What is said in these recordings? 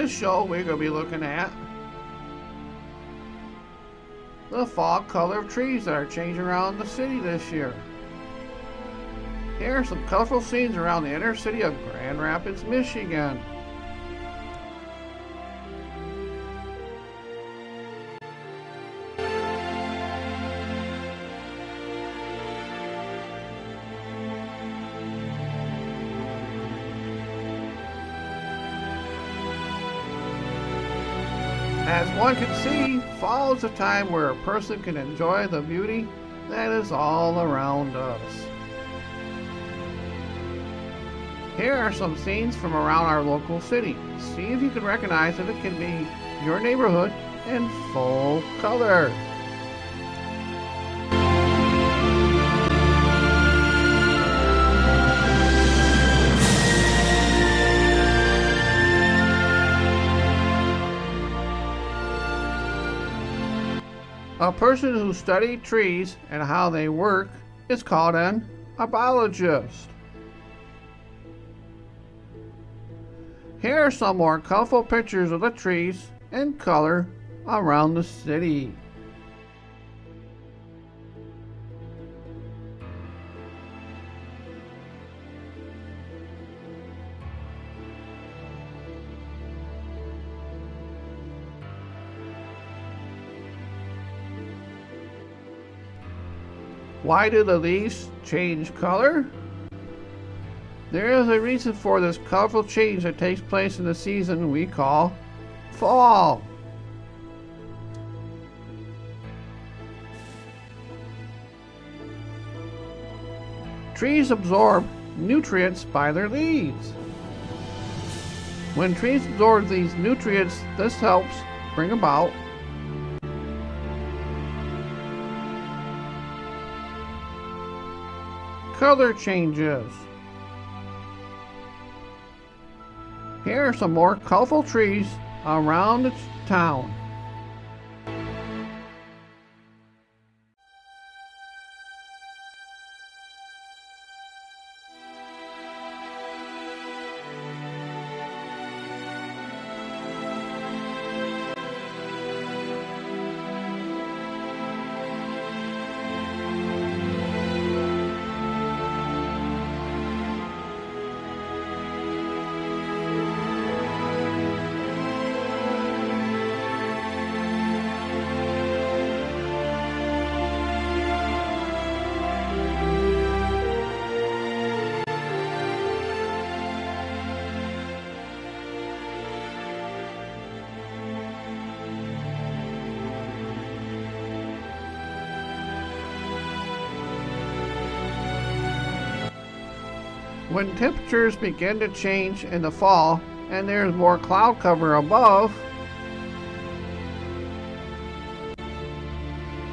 This show we're going to be looking at the fall color of trees that are changing around the city this year. Here are some colorful scenes around the inner city of Grand Rapids, Michigan. As one can see, fall is a time where a person can enjoy the beauty that is all around us. Here are some scenes from around our local city. See if you can recognize that it can be your neighborhood in full color. A person who studied trees and how they work is called an herbologist. Here are some more colorful pictures of the trees in color around the city. Why do the leaves change color? There is a reason for this colorful change that takes place in the season we call fall. Trees absorb nutrients by their leaves. When trees absorb these nutrients, this helps bring about color changes. Here are some more colorful trees around the town. When temperatures begin to change in the fall and there's more cloud cover above,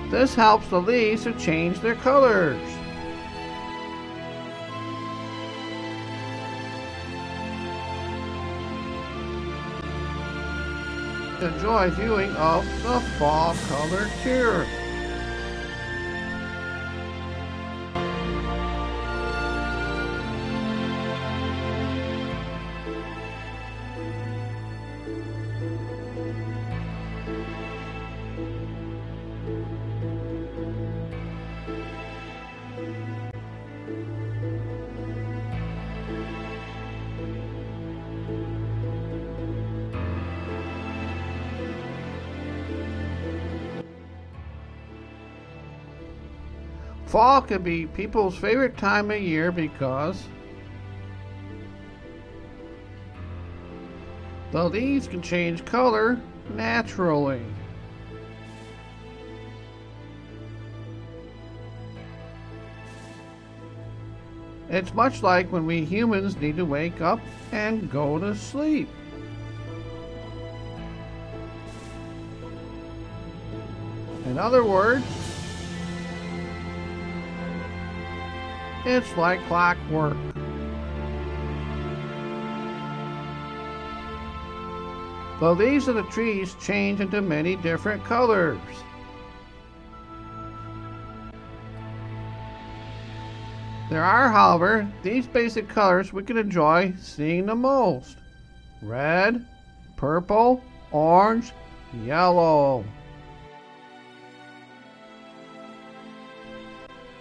this helps the leaves to change their colors. Enjoy viewing of the fall color tour. Fall can be people's favorite time of year because the leaves can change color naturally. It's much like when we humans need to wake up and go to sleep. In other words, it's like clockwork. The leaves of the trees change into many different colors. There are, however, these basic colors we can enjoy seeing the most: red, purple, orange, yellow.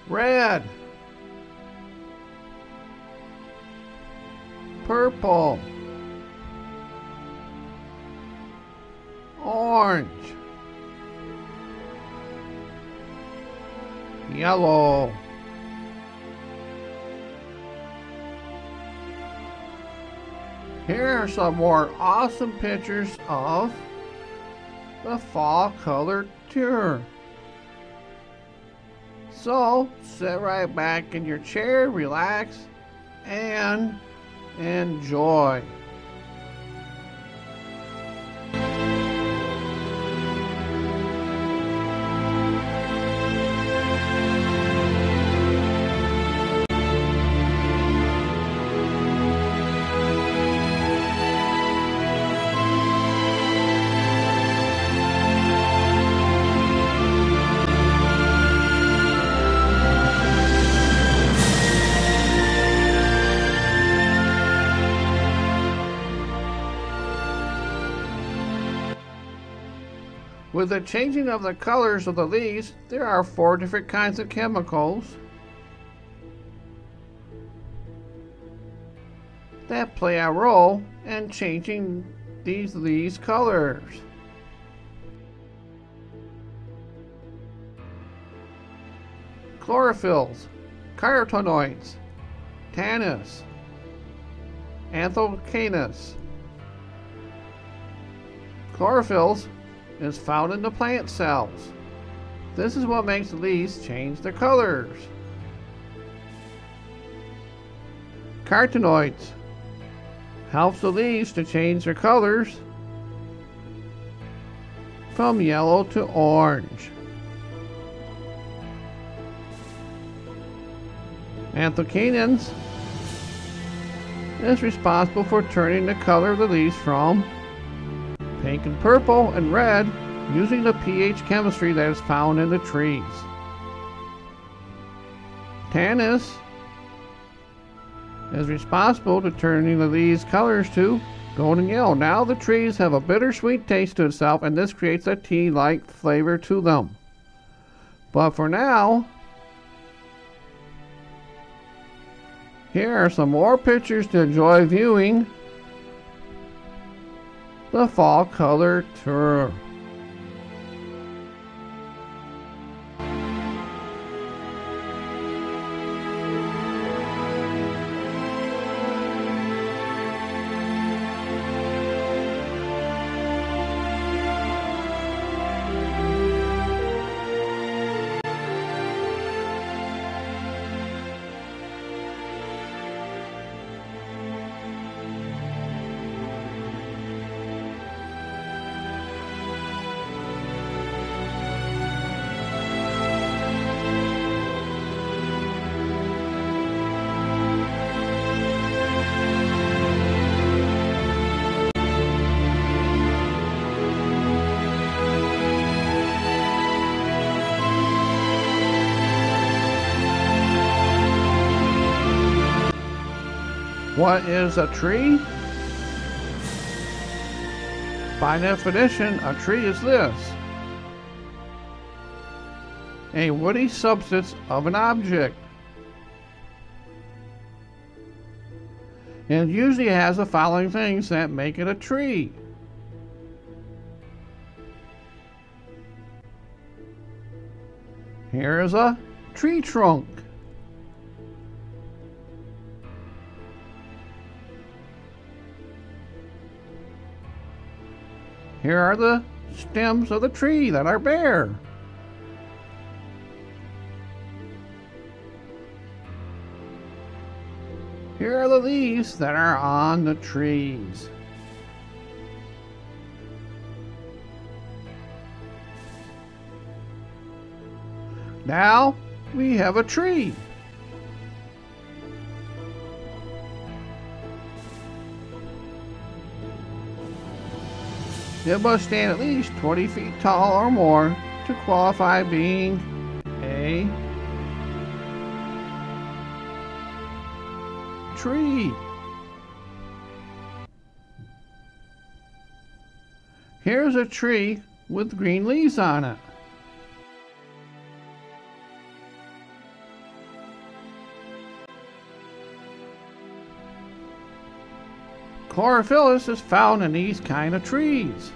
Red, purple, orange, yellow. Here are some more awesome pictures of the fall color tour. So sit right back in your chair, relax, and enjoy. With the changing of the colors of the leaves, there are 4 different kinds of chemicals that play a role in changing these leaves' colors. Chlorophylls, carotenoids, tannins, anthocyanins. Chlorophylls is found in the plant cells. This is what makes the leaves change their colors. Carotenoids helps the leaves to change their colors from yellow to orange. Anthocyanins is responsible for turning the color of the leaves from pink and purple and red using the pH chemistry that is found in the trees. Tannins is responsible to turning the leaves' colors to golden yellow. Now the trees have a bittersweet taste to itself, and this creates a tea-like flavor to them. But for now, here are some more pictures to enjoy viewing the fall color tour. What is a tree? By definition, a tree is this: a woody substance of an object. And it usually has the following things that make it a tree. Here is a tree trunk. Here are the stems of the tree that are bare. Here are the leaves that are on the trees. Now we have a tree. It must stand at least 20 feet tall or more to qualify being a tree. Here's a tree with green leaves on it. Chlorophyll is found in these kind of trees.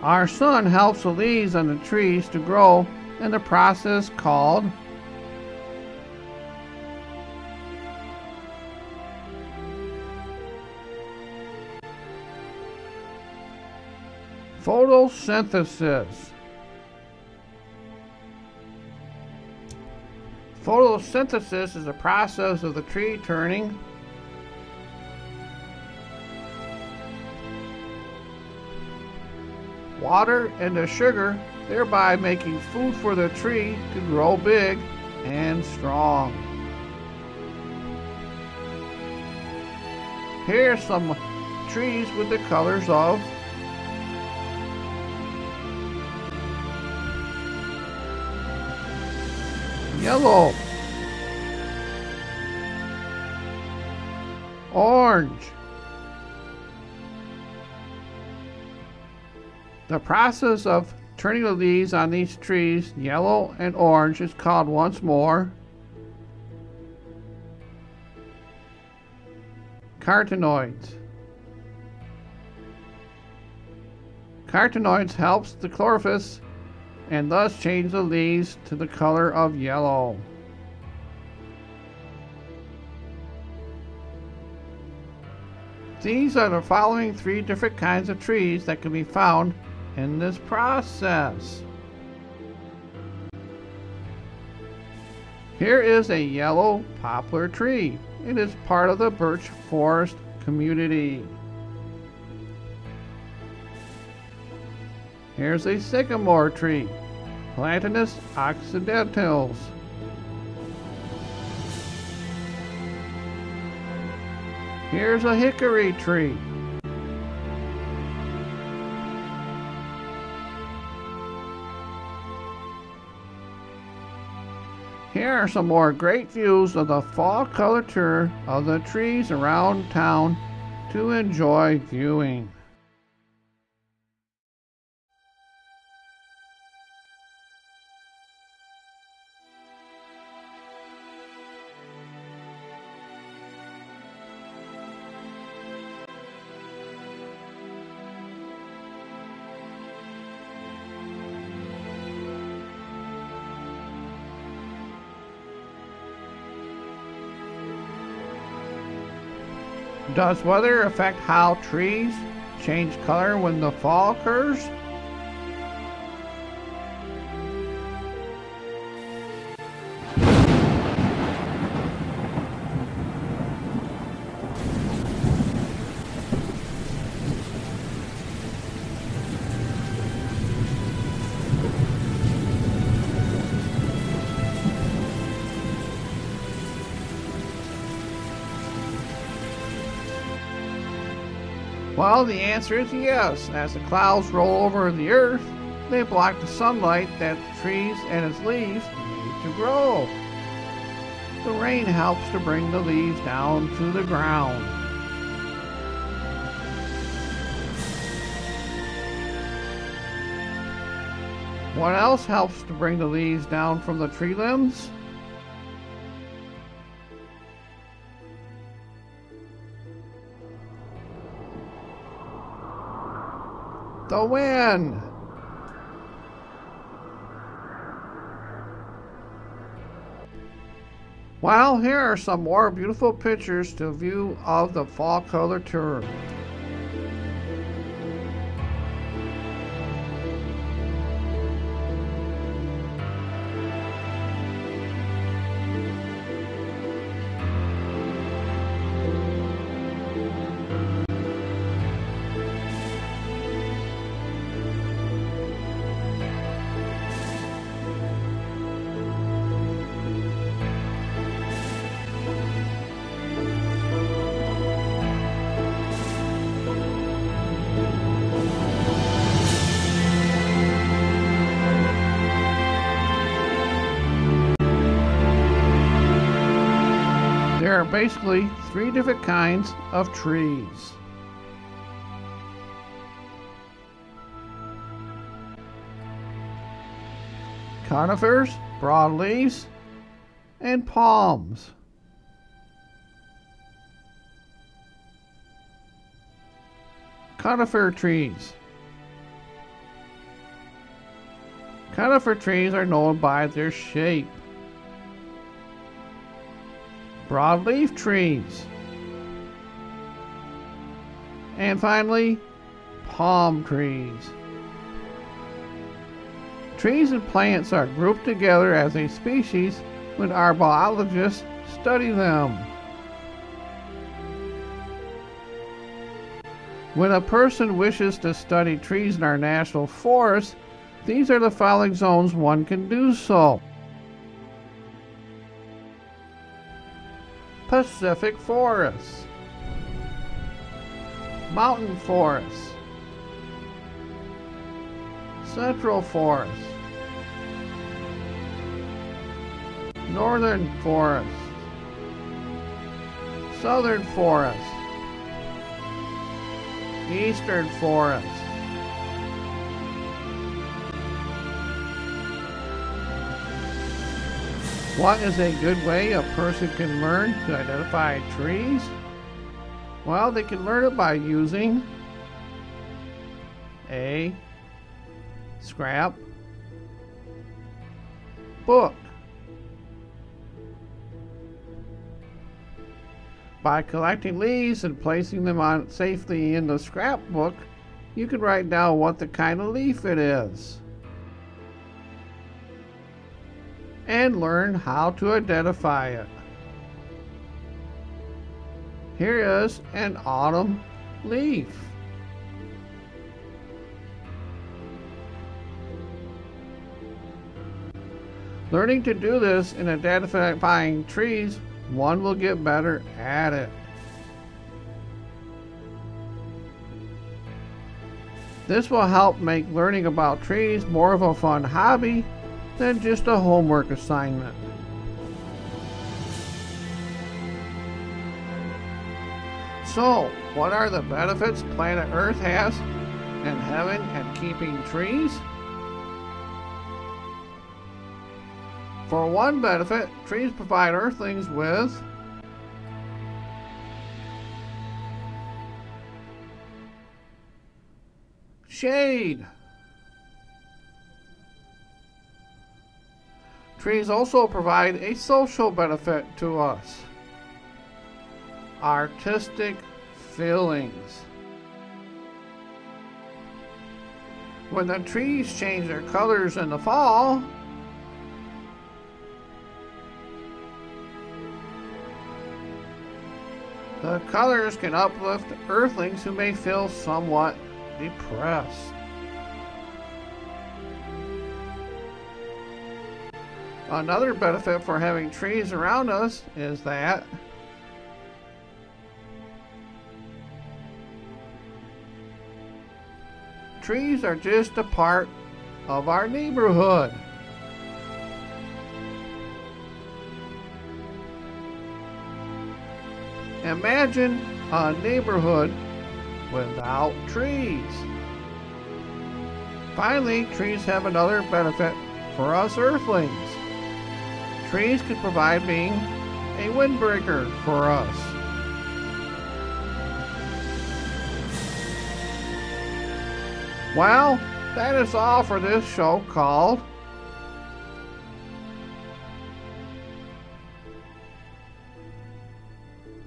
Our sun helps the leaves on the trees to grow in the process called photosynthesis. Photosynthesis is the process of the tree turning water into sugar, thereby making food for the tree to grow big and strong. Here are some trees with the colors of yellow, orange. The process of turning the leaves on these trees, yellow and orange, is called once more carotenoids. Carotenoids helps the chlorophyll and thus change the leaves to the color of yellow. These are the following 3 different kinds of trees that can be found in this process. Here is a yellow poplar tree. It is part of the birch forest community. Here's a sycamore tree, Platanus occidentals. Here's a hickory tree. Here are some more great views of the fall color tour of the trees around town to enjoy viewing. Does weather affect how trees change color when the fall occurs? Well, the answer is yes. As the clouds roll over the earth, they block the sunlight that the trees and its leaves need to grow. The rain helps to bring the leaves down to the ground. What else helps to bring the leaves down from the tree limbs? The wind. Well, here are some more beautiful pictures to view of the fall color tour. There are basically 3 different kinds of trees. Conifers, broadleaves, and palms. Conifer trees. Conifer trees are known by their shape. Broadleaf trees. And finally, palm trees. Trees and plants are grouped together as a species when arborists study them. When a person wishes to study trees in our national forests, these are the following zones one can do so. Pacific forests, mountain forests, central forests, northern forests, southern forests, eastern forests. What is a good way a person can learn to identify trees? Well, they can learn it by using a scrap book. By collecting leaves and placing them on safely in the scrapbook, you can write down what the kind of leaf it is and learn how to identify it. Here is an autumn leaf. Learning to do this in identifying trees, one will get better at it. This will help make learning about trees more of a fun hobby than just a homework assignment. So, what are the benefits planet Earth has in having and keeping trees? For one benefit, trees provide Earthlings with shade. Trees also provide a social benefit to us. Artistic feelings. When the trees change their colors in the fall, the colors can uplift Earthlings who may feel somewhat depressed. Another benefit for having trees around us is that trees are just a part of our neighborhood. Imagine a neighborhood without trees. Finally, trees have another benefit for us Earthlings. Trees could provide being a windbreaker for us. Well, that is all for this show called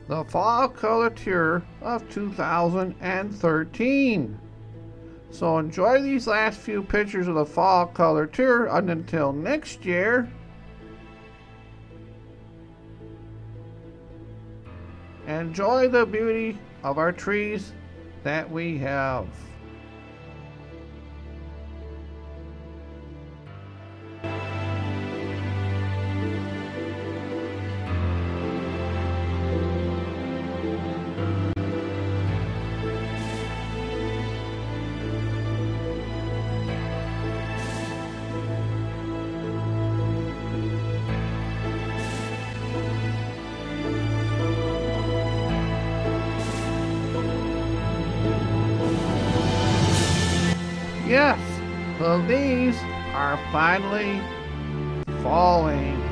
The Fall Color Tour of 2013. So enjoy these last few pictures of the Fall Color Tour, and until next year, enjoy the beauty of our trees that we have. The leaves are finally falling.